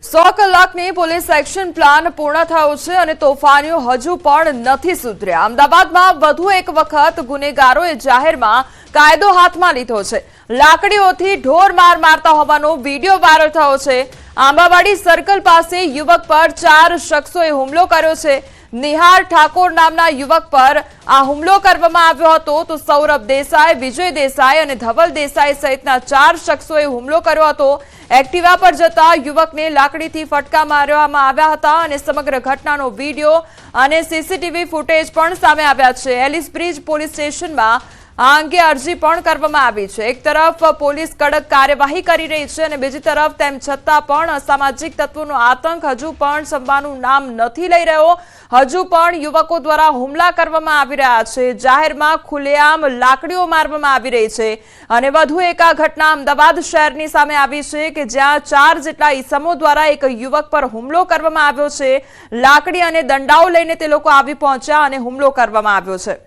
100 કલાકની police action plan પૂર્ણ થયો છે અને તોફાનીઓ હજુ પણ નથી સુધર્યા। અમદાવાદમાં વધુ એક વખત ગુનેગારોએ જાહેરમાં કાયદો હાથમાં લીધો છે। લાકડીઓથી ઢોર માર મારતા હોવાનો વિડીયો વાયરલ થયો છે। આંબાવાડી સર્કલ પાસે યુવક પર 4 શખ્સોએ હુમલો કર્યો છે। નિહાર ઠાકોર નામના યુવક પર આ હુમલો કરવામાં આવ્યો હતો તો સૌરભ દેસાઈ, વિજય દેસાઈ અને ધવલ દેસાઈ સહિતના 4 શખ્સોએ હુમલો કર્યો હતો। એક્ટિવા પર જતા યુવકને લાકડીથી ફટકા મારવામાં આવ્યા હતા અને સમગ્ર ઘટનાનો વિડીયો અને સીસીટીવી ફૂટેજ પણ સામે આવ્યા છે। એલિસ બ્રિજ પોલીસ સ્ટેશનમાં આ અંગે અરજી પણ કરવામાં આવી છે। એક તરફ પોલીસ કડક કાર્યવાહી કરી રહી છે અને બીજી તરફ તેમ છતાં પણ અસામાજિક તત્વોનો આતંક હજુ પણ શમવાનું નામ નથી લઈ રહ્યો। હજુ પણ યુવકો દ્વારા હુમલા કરવામાં આવી રહ્યા છે। જાહેરમાં ખુલ્લેઆમ લાકડીઓ મારવામાં આવી રહી છે અને વધુ એક આ ઘટના અમદાવાદ શહેરની સામે આવી છે કે જ્યાં 4 જેટલા ઈસમો દ્વારા એક યુવક પર હુમલો કરવામાં આવ્યો છે। લાકડી અને દંડાઓ લઈને તે લોકો આવી પહોંચ્યા અને હુમલો કરવામાં આવ્યો છે।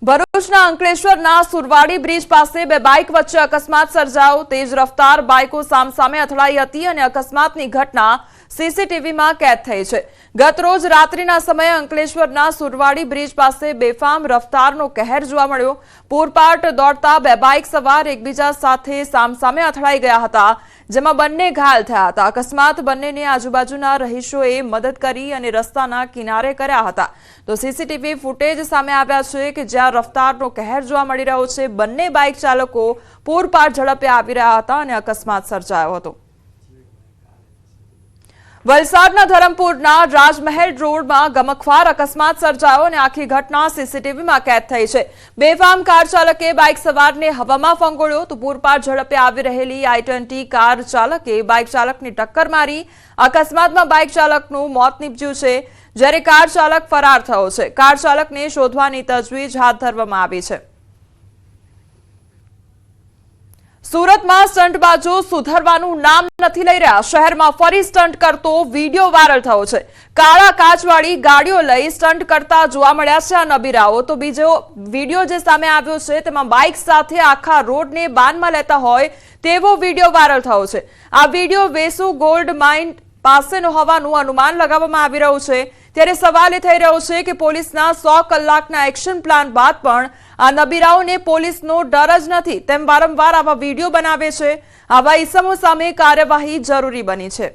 ભરૂચના અંકલેશ્વરના સુરવાડી બ્રિજ પાસે 2 બાઇક વચ્ચે અકસ્માત સર્જાયો। તેજ રફતાર બાઇકો સામસામે અથડાઈ હતી અને અકસ્માતની ઘટના સીસીટીવીમાં કેદ થઈ છે। ગત રોજ રાત્રિના સમયે અંકલેશ્વરના સુરવાડી બ્રિજ પાસે બેફામ રફતારનો કહેર જોવા મળ્યો। પૂરપાટ દોડતા 2 બાઇક સવાર એકબીજા સાથે સામસામે અથડાઈ ગયા હતા, જેમાં બંને ઘાયલ થયા હતા। અકસ્માત બંનેને આજુબાજુના રહીશોએ મદદ કરી અને રસ્તાના કિનારે કર્યા હતા। તો સીસીટીવી ફૂટેજ સામે આવ્યા છે કે જ્યાં રફતારનો કહેર જોવા મળી રહ્યો છે। બંને બાઇક ચાલકો પૂરપાટ ઝડપે આવી રહ્યા હતા અને અકસ્માત સર્જાયો હતો। વલસાડના ધરમપુરના રાજમહેલ રોડમાં ગમખ્વાર અકસ્માત સર્જાયો અને આખી ઘટના સીસીટીવીમાં કેદ થઈ છે। બેફામ કાર ચાલકે બાઇક સવારને હવામાં ફંગોળ્યો તો પૂરપાટ ઝડપે આવી રહેલી i20 કાર ચાલકે બાઇક ચાલકને ટક્કર મારી। અકસ્માતમાં બાઇક ચાલકનું મોત નીપજ્યું છે, જ્યારે કાર ચાલક ફરાર થયો છે। કાર ચાલકને શોધવાની તજવીજ હાથ ધરવામાં આવી છે। સુરતમાં સ્ટંટબાજો સુધરવાનું નામ નથી લઈ રહ્યા। શહેરમાં ફરી સ્ટંટ કરતો વિડીયો વાયરલ થયો છે। કાળા કાચવાળી ગાડીઓ લઈ સ્ટંટ કરતા જોવા મળ્યા છે આ નબીરાઓ। તો બીજો વિડીયો જે સામે આવ્યો છે તેમાં બાઇક સાથે આખા રોડને બાનમાં લેતા હોય તેવો વિડીયો વાયરલ થયો છે। આ વિડીયો વેસુ ગોલ્ડ માઇન પાસેનો હોવાનું અનુમાન લગાવવામાં આવી રહ્યું છે। ત્યારે સવાલ એ થઈ રહ્યો છે કે પોલીસના 100 કલાકના એક્શન પ્લાન બાદ પણ આ નબીરાઓને પોલીસનો ડર જ નથી, તેમ વારંવાર આવા વિડીયો બનાવે છે। આવા ઈસમો સામે કાર્યવાહી જરૂરી બની છે।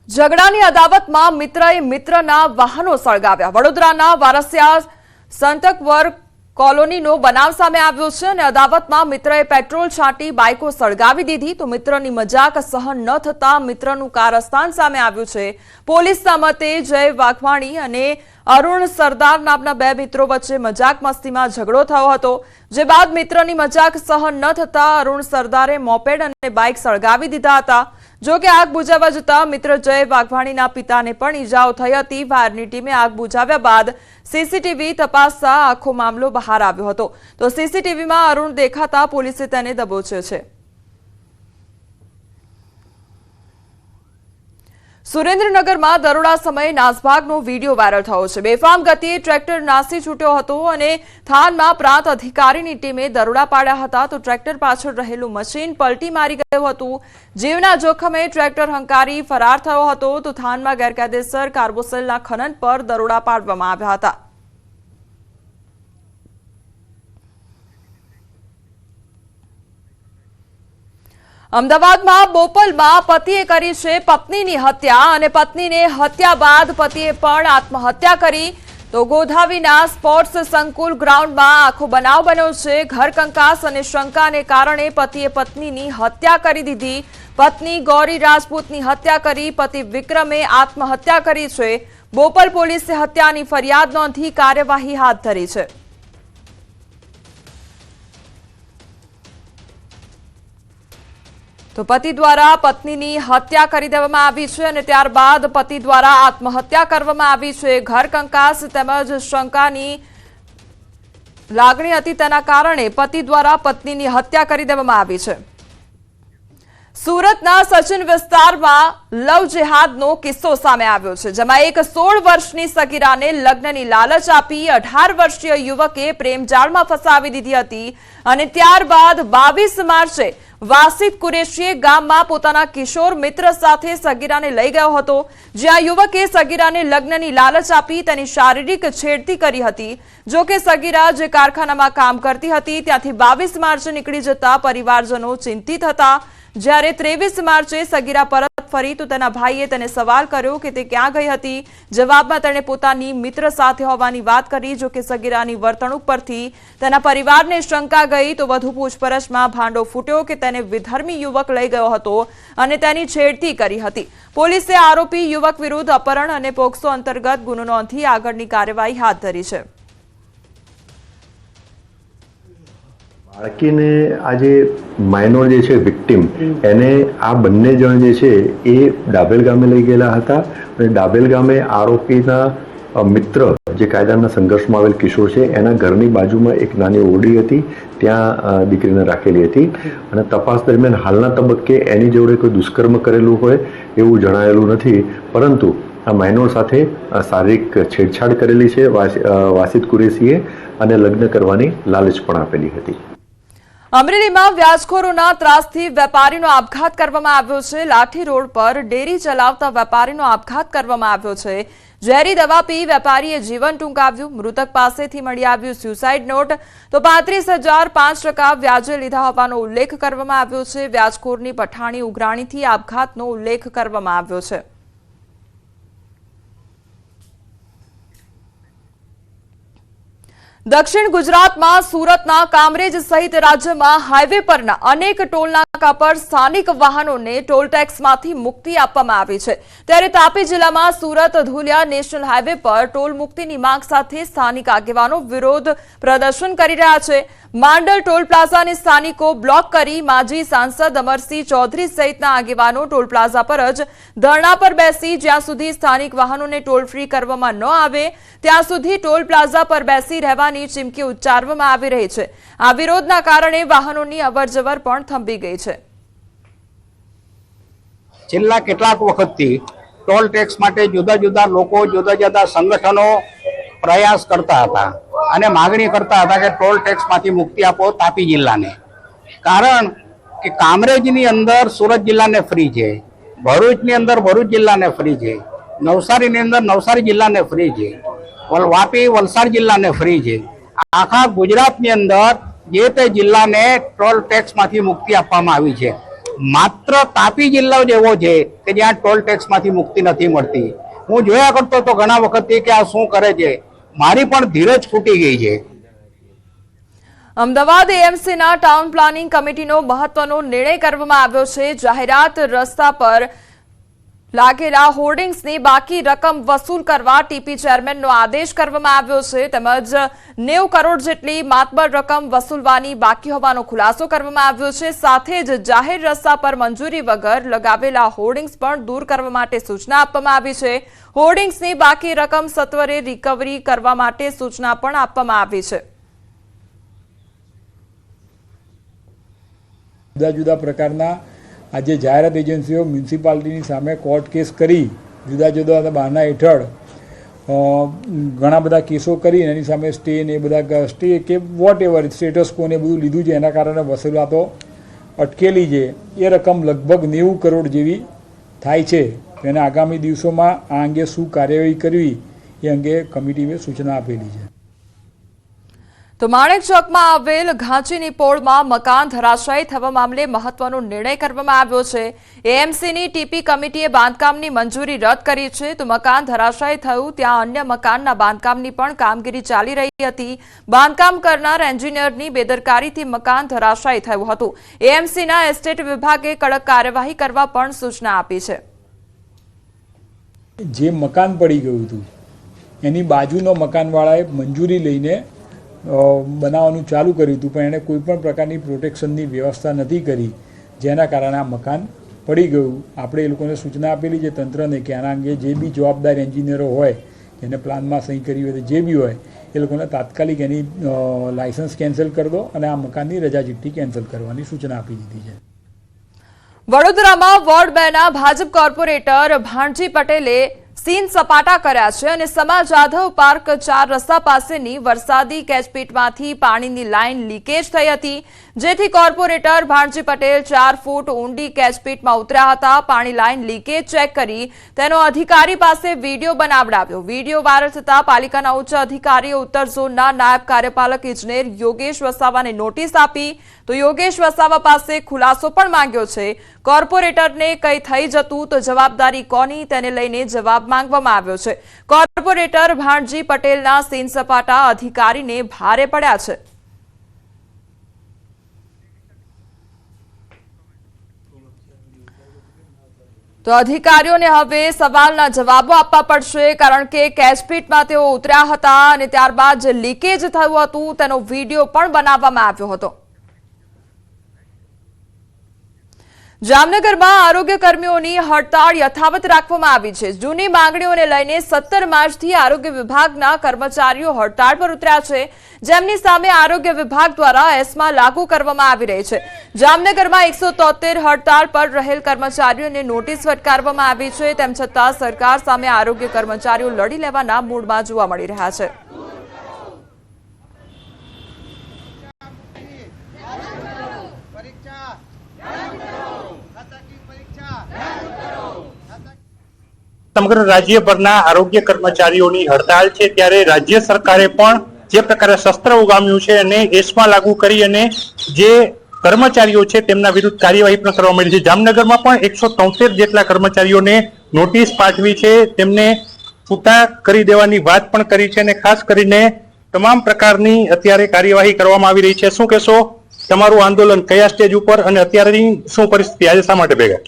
ઝઘડાની અદાવતમાં મિત્રએ મિત્રના વાહનો સળગાવ્યા। વડોદરાના વારસિયા સંતકવર કોલોનીનો બનાવ સામે આવ્યો છે અને અદાવતમાં મિત્રએ પેટ્રોલ છાંટી બાઇકો સળગાવી દીધી તો મિત્રની મજાક સહન ન થતા મિત્રનું કારસ્તાન સામે આવ્યું છે। પોલીસના મતે જય વાઘવાણી અને અરુણ સરદાર નામના 2 મિત્રો વચ્ચે મજાક મસ્તીમાં ઝઘડો થયો હતો, જે બાદ મિત્રની મજાક સહન ન થતા અરુણ સરદારે મોપેડ અને બાઇક સળગાવી દીધા હતા। જો કે આગ બુઝાવવા જતા મિત્ર જય વાઘવાણીના પિતાને પણ ઈજાઓ થઈ હતી। ફાયરની ટીમે આગ બુઝાવ્યા બાદ સીસીટીવી તપાસતા આખો મામલો બહાર આવ્યો હતો તો સીસીટીવીમાં અરુણ દેખાતા પોલીસે તેને દબોચ્યો છે। સુરેન્દ્રનગરમાં દરોડા સમયે નાસભાગનો વિડીયો વાયરલ થયો છે। બેફામ ગતિએ ટ્રેક્ટર નાસી છૂટ્યો હતો અને થાનમાં પ્રાંત અધિકારીની ટીમે દરોડા પાડ્યા હતા તો ટ્રેક્ટર પાછળ રહેલું મશીન પલટી મારી ગયું હતું। જીવના જોખમે ટ્રેક્ટર હંકારી ફરાર થયો હતો તો થાનમાં ગેરકાયદેસર કાર્બોસેલના ખનન પર દરોડા પાડવામાં આવ્યા હતા। અમદાવાદમાં બોપલમાં પતિએ કરી છે પત્નીની હત્યા અને પત્નીને હત્યા બાદ પતિએ પણ આત્મહત્યા કરી। તો ગોધાવીના સ્પોર્ટ્સ સંકુલ ગ્રાઉન્ડમાં આખો બનાવ બન્યો છે। ઘર કંકાસ અને શંકાને કારણે પતિએ પત્નીની હત્યા કરી દીધી। પત્ની ગૌરી રાજપૂતની હત્યા કરી પતિ વિક્રમે આત્મહત્યા કરી છે। બોપલ પોલીસે હત્યાની ફરિયાદ નોંધી કાર્યવાહી હાથ ધરી છે। તો પતિ દ્વારા પત્નીની હત્યા કરી દેવામાં આવી છે અને ત્યારબાદ પતિ દ્વારા આત્મહત્યા કરવામાં આવી છે। ઘર કંકાસ તેમજ શંકાની લાગણી હતી તેના કારણે પતિ દ્વારા પત્નીની હત્યા કરી દેવામાં આવી છે। સુરતના સચિન વિસ્તારમાં લવ જેહાદનો કિસ્સો સામે આવ્યો છે, જેમાં એક 16 વર્ષની સગીરાને લગ્નની લાલચ આપી 18 વર્ષીય યુવકે પ્રેમજાળમાં ફસાવી દીધી હતી અને ત્યારબાદ 22 માર્ચે વાસિદ કુરેશીએ ગામમાં પોતાના કિશોર મિત્ર સાથે સગીરાને લઈ ગયો હતો, જ્યાં યુવકે સગીરાને લગ્નની લાલચ આપી તેની શારીરિક છેડતી કરી હતી। જો કે સગીરા જે કારખાનામાં કામ કરતી હતી ત્યાંથી 22 માર્ચે નીકળી જતા પરિવારજનો ચિંતિત હતા। જ્યારે 23 માર્ચે સગીરા પરત ફરી તો તેના ભાઈએ તેને સવાલ કર્યો કે તે ક્યાં ગઈ હતી। જવાબમાં તેણે પોતાની મિત્ર સાથે હોવાની વાત કરી। જો કે સગીરાની વર્તણૂક પરથી તેના પરિવારને શંકા ગઈ તો વધુ પૂછપરછમાં ભાંડો ફૂટ્યો કે તેને વિધર્મી યુવક લઈ ગયો હતો અને તેની છેડતી કરી હતી। પોલીસે આરોપી યુવક વિરુદ્ધ અપહરણ અને પોક્સો અંતર્ગત ગુનો નોંધી આગળની કાર્યવાહી હાથ ધરી છે। બાળકીને આજે માઇનોર જે છે વિક્ટિમ એને આ બંને જણ જે છે એ ડાભેલ ગામે લઈ ગયેલા હતા અને ડાભેલ ગામે આરોપીના મિત્ર જે કાયદાના સંઘર્ષમાં આવેલ કિશોર છે એના ઘરની બાજુમાં એક નાની ઓરડી હતી, ત્યાં દીકરીને રાખેલી હતી અને તપાસ દરમિયાન હાલના તબક્કે એની જોડે કોઈ દુષ્કર્મ કરેલું હોય એવું જણાયેલું નથી, પરંતુ આ માઇનોર સાથે શારીરિક છેડછાડ કરેલી છે વાસિદ કુરેશીએ અને લગ્ન કરવાની લાલચ પણ આપેલી હતી। અમરેલીમાં વ્યાજખોરોના ત્રાસથી વેપારીનો આપઘાત કરવામાં આવ્યો છે। લાઠી રોડ પર ડેરી ચલાવતા વેપારીનો આપઘાત કરવામાં આવ્યો છે। ઝેરી દવા પી વેપારીએ જીવન ટૂંકાવ્યું। મૃતક પાસેથી મળી આવ્યું સ્યુસાઇડ નોટ તો 35,005% વ્યાજે લીધા હોવાનો ઉલ્લેખ કરવામાં આવ્યો છે। વ્યાજખોરની પઠાણી ઉઘરાણીથી આપઘાતનો ઉલ્લેખ કરવામાં આવ્યો છે। દક્ષિણ ગુજરાતમાં સુરતના કામરેજ સહિત રાજ્યમાં હાઈવે પરના અનેક ટોલનાકા પર સ્થાનિક વાહનોને ટોલ ટેક્સમાંથી મુક્તિ આપવામાં આવી છે। ત્યારે તાપી જિલ્લામાં સુરત ધુલિયા નેશનલ હાઈવે પર ટોલ મુક્તિની માંગ સાથે સ્થાનિક આગેવાનો વિરોધ પ્રદર્શન કરી રહ્યા છે। માંડલ ટોલ પ્લાઝાને સ્થાનિકો બ્લોક કરી માજી સાંસદ અમરસિંહ ચૌધરી સહિતના આગેવાનો ટોલ પ્લાઝા પર જ ધરણા પર બેસી જ્યાં સુધી સ્થાનિક વાહનોને ટોલ ફ્રી કરવામાં ન આવે ત્યાં સુધી ટોલ પ્લાઝા પર બેસી રહેવાની ચીમકી ઉચ્ચારવામાં આવી રહી છે। આ વિરોધના કારણે વાહનોની અવરજવર પણ થંભી ગઈ છે। છેલ્લા કેટલાક વખતથી ટોલ ટેક્સ માટે જુદા જુદા લોકો જુદા જુદા સંગઠનો પ્રયાસ કરતા હતા અને માગણી કરતા હતા કે ટોલ ટેક્સમાંથી મુક્તિ આપો તાપી જિલ્લાને, કારણ કે કામરેજની અંદર સુરત જિલ્લાને ફ્રી છે, ભરૂચની અંદર ભરૂચ જિલ્લાને ફ્રી છે, નવસારીની અંદર નવસારી જિલ્લાને ફ્રી છે, વાપી વલસાડ જિલ્લાને ફ્રી છે। આખા ગુજરાતની અંદર જે તે જિલ્લાને ટોલ ટેક્સમાંથી મુક્તિ આપવામાં આવી છે। માત્ર તાપી જિલ્લો જ એવો છે કે જ્યાં ટોલ ટેક્સમાંથી મુક્તિ નથી મળતી। હું જોયા કરતો તો ઘણા વખતથી કે આ શું કરે છે, મારી પણ ધીરજ ફૂટી ગઈ છે। અમદાવાદ એએમસીના ટાઉન પ્લાનિંગ કમિટીનો મહત્વનો નિર્ણય કરવામાં આવ્યો છે। જાહેરાત રસ્તા પર લાગેલા હોર્ડિંગ્સની બાકી રકમ વસૂલ કરવા ટીપી ચેરમેનનો આદેશ કરવામાં આવ્યો છે, તેમજ 90 કરોડ જેટલી માતબર રકમ વસૂલવાની બાકી હોવાનો ખુલાસો કરવામાં આવ્યો છે। સાથે જ જાહેર રસ્તા પર મંજૂરી વગર લગાવેલા હોર્ડિંગ્સ પણ દૂર કરવા માટે સૂચના આપવામાં આવી છે। હોર્ડિંગ્સની બાકી રકમ સત્વરે રિકવરી કરવા માટે સૂચના પણ આપવામાં આવી છે। જુદા જુદા પ્રકારના આજે જાહેરાત એજન્સીઓ મ્યુનિસિપાલિટીની સામે કોર્ટ કેસ કરી જુદા જુદા બહાના હેઠળ ઘણા બધા કેસો કરી એની સામે સ્ટે ને એ બધા સ્ટે કે વોટ એવર સ્ટેટસ કોને બધું લીધું છે, એના કારણે વસૂલાતો અટકેલી છે। એ રકમ લગભગ 90 કરોડ જેવી થાય છે। તેને આગામી દિવસોમાં આ અંગે શું કાર્યવાહી કરવી એ અંગે કમિટીએ સૂચના આપેલી છે। તો માણેક ચોકમાં આવેલ ઘાંચીની પોળમાં મકાન ધરાશાયી થવા મામલે મહત્વનો નિર્ણય કરવામાં આવ્યો છે। એએમસીની ટીપી કમિટીએ બાંધકામની મંજૂરી રદ કરી છે તો મકાન ધરાશાયી થયું ત્યાં અન્ય મકાનના બાંધકામની પણ કામગીરી ચાલી રહી હતી। બાંધકામ કરનાર એન્જિનિયરની બેદરકારીથી મકાન ધરાશાયી થયું હતું। એએમસીના એસ્ટેટ વિભાગે કડક કાર્યવાહી કરવા પણ સૂચના આપી છે। જે મકાન પડી ગયું હતું એની બાજુનો મકાનવાળાએ મંજૂરી લઈને બનાવવાનું ચાલુ કર્યું હતું, પણ એણે કોઈ પણ પ્રકારની પ્રોટેક્શનની વ્યવસ્થા નથી કરી, જેના કારણે આ મકાન પડી ગયું। આપણે એ લોકોને સૂચના આપેલી છે તંત્રને કે આના અંગે જે બી જવાબદાર એન્જિનિયરો હોય એને પ્લાનમાં સહી કરી હોય જે બી હોય એ લોકોને તાત્કાલિક એની લાયસન્સ કેન્સલ કરી દો અને આ મકાનની રજા ચિઠ્ઠી કેન્સલ કરવાની સૂચના આપી દીધી છે। વડોદરામાં વોર્ડ 2 ના ભાજપ કોર્પોરેટર ભાણજી પટેલે સીન સપાટા કર્યા છે અને સમા જાધવ પાર્ક 4 રસ્તા પાસેની વરસાદી કેચપીટમાંથી પાણીની લાઇન લીકેજ થઈ હતી, જેથી કોર્પોરેટર ભાણજી પટેલ 4 ફૂટ ઊંડી કેચપીટમાં ઉતર્યા હતા. પાણી લાઇન લીકેજ ચેક કરી તેનો અધિકારી પાસે વિડીયો બનાવડાવ્યો. વિડીયો વાયરલ થતા પાલિકાના ઉચ્ચ અધિકારીએ ઉત્તર ઝોનના નાયબ કાર્યપાલક ઇજનેર યોગેશ વસાવાને નોટિસ આપી, તો યોગેશ વસાવા પાસે ખુલાસો પણ માંગ્યો છે. કોર્પોરેટરને કંઈ થઈ જતું તો જવાબદારી કોની, તેને લઈને જવાબ માંગવામાં આવ્યો છે. કોર્પોરેટર ભાણજી પટેલના સીન સપાટા અધિકારીને ભારે પડ્યા છે. તો અધિકારીઓને હવે સવાલના જવાબો આપવા પડશે, કારણ કે કેચપીટમાં તેઓ ઉતર્યા હતા અને ત્યારબાદ જે લીકેજ થયું હતું તેનો વિડીયો પણ બનાવવામાં આવ્યો હતો. જામનગરમાં આરોગ્ય કર્મીઓની હડતાળ યથાવત રાખવામાં આવી છે. જૂની માંગણીઓને લઈને 17 માર્ચથી આરોગ્ય વિભાગના કર્મચારીઓ હડતાળ પર ઉતર્યા છે, જેમની સામે આરોગ્ય વિભાગ દ્વારા એસ્મા લાગુ કરવામાં આવી રહી છે. જામનગરમાં 173 હડતાળ પર રહેલ કર્મચારીઓને નોટિસ ફટકારવામાં આવી છે. તેમ છતાં સરકાર સામે આરોગ્ય કર્મચારીઓ લડી લેવાના મૂડમાં જોવા મળી રહ્યા છે. સમગ્ર રાજ્યભરના આરોગ્ય કર્મચારીઓની હડતાલ છે, ત્યારે રાજ્ય સરકારે પણ જે પ્રકારે શસ્ત્ર ઉગામ્યું છે અને એસ્મા લાગુ કરી અને જે કર્મચારીઓ છે તેમના વિરુદ્ધ કાર્યવાહી પણ કરવા મળી છે. જામનગરમાં પણ 173 જેટલા કર્મચારીઓને નોટિસ પાઠવી છે, તેમને છૂટા કરી દેવાની વાત પણ કરી છે અને ખાસ કરીને તમામ પ્રકારની અત્યારે કાર્યવાહી કરવામાં આવી રહી છે. શું કહેશો, તમારું આંદોલન કયા સ્ટેજ ઉપર અને અત્યારેની શું પરિસ્થિતિ, આજે શા માટે ભેગા?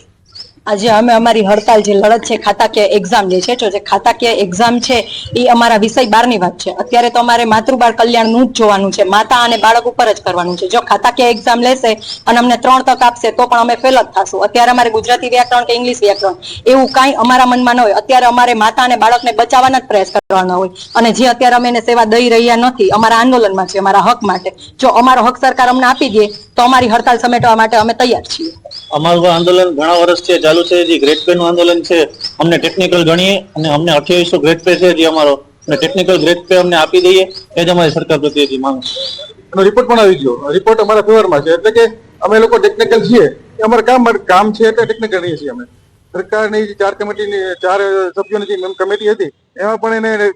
આજે અમે અમારી હડતાલ જે લડત છે ખાતાકીય એક્ઝામ જે છે, જે ખાતાકીય એક્ઝામ છે એ અમારા વિષય 12ની વાત છે. અત્યારે તો અમારે માતૃબાળ કલ્યાણનું જ જોવાનું છે, માતા અને બાળક ઉપર જ કરવાનું છે. જો ખાતાકીય એક્ઝામ લેશે અને અમને 3 તક આપશે તો પણ અમે ફેલ જ થશું. અત્યારે અમારે ગુજરાતી વ્યાકરણ કે ઇંગ્લિશ વ્યાકરણ એવું કાંઈ અમારા મનમાં ન હોય. અત્યારે અમારે માતા અને બાળકને બચાવવાના જ પ્રયાસ કરવાના હોય, અને જે અત્યારે અમે એને સેવા દઈ રહ્યા નથી અમારા આંદોલનમાં છે, અમારા હક માટે. જો અમારો હક સરકાર અમને આપી દે તો અમારી હડતાલ સમેટવા માટે અમે તૈયાર છીએ. અમારું આંદોલન ઘણા વર્ષથી ચાલુ છે. જે ગ્રેડ પે નું આંદોલન છે, અમને ટેકનિકલ ગણીએ અને અમને 2800 ગ્રેડ પે છે, જે અમારો ટેકનિકલ ગ્રેડ પે અમને આપી દઈએ, એ જ અમારી સરકાર પ્રત્યેની માંગ છે. રિપોર્ટ પણ આવી ગયો, રિપોર્ટ અમારા ફેવરમાં છે. એટલે કે અમે લોકો ટેકનિકલ છીએ, એ અમારું કામ છે એટલે ટેકનિકલ રહીએ છીએ અમે. સરકારની જે 4 કમિટીની 4 સભ્યોની જે કમિટી હતી એમાં પણ એને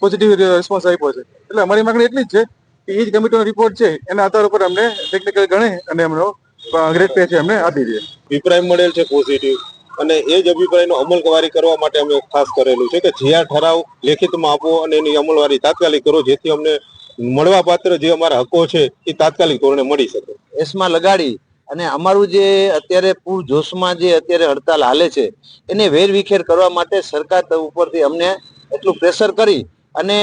પોઝિટિવ રિસ્પોન્સ આપ્યો છે. એટલે અમારી માંગણી એટલી જ છે કે એ જ કમિટીનો રિપોર્ટ છે એના આધાર ઉપર અમને ટેકનિકલ ગણે અને એમનો ગ્રેડ પે છે અમને આપી દે. અભિપ્રાય મળેલ છે પોઝિટિવ, અને એ જ અભિપ્રાયનો અમલવારી કરવા માટે અમે ખાસ કરેલું છે કે જે ઠરાવ લેખિતમાં આપો અને એની અમલવારી તાત્કાલિક કરો, જેથી અમને મળવા પાત્ર જે અમારા હકો છે એ તાત્કાલિક ધોરણે મળી શકે. એસમાં લગાડી અને અમારું જે અત્યારે પૂર જોશમાં જે અત્યારે હડતાલ હાલે છે એને વેરવિખેર કરવા માટે સરકાર ઉપરથી અમને એટલું પ્રેશર કરી અને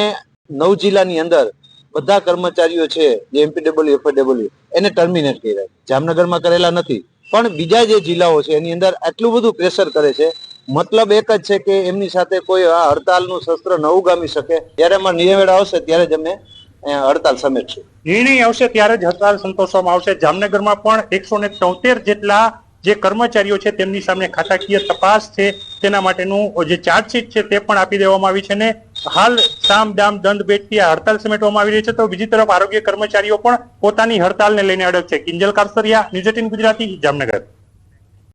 9 જિલ્લાની અંદર બધા કર્મચારીઓ છે જે એમપીડબ્લ્યુ એફડબ્લ્યુ એને ટર્મિનેટ કર્યા. જામનગરમાં કરેલા નથી, પણ બીજા જે જિલ્લાઓ છે એની અંદર આટલું બધું પ્રેશર કરે છે. મતલબ એક જ છે કે એમની સાથે કોઈ આ હડતાલનું શસ્ત્ર ન ઉગામી શકે. જ્યારે અમારો નિર્ણય આવશે ત્યારે જ અમે હડતાલ સમેટશું. નિર્ણય આવશે ત્યારે જ હડતાલ સંતોષવામાં આવશે. જામનગરમાં પણ 173 જેટલા જે કર્મચારીઓ છે તેમની સામે ખાતાકીય તપાસ છે તેના માટેનું જે ચાર્જશીટ છે તે પણ આપી દેવામાં આવી છે અને હાલ સામ દામ દંડ ભેટથી આ હડતાલ સમેટવામાં આવી રહી છે. તો બીજી તરફ આરોગ્ય કર્મચારીઓ પણ પોતાની હડતાલને લઈને અડગ છે. કિંજલ કારસરિયા, ન્યૂઝ 18 ગુજરાતી, જામનગર.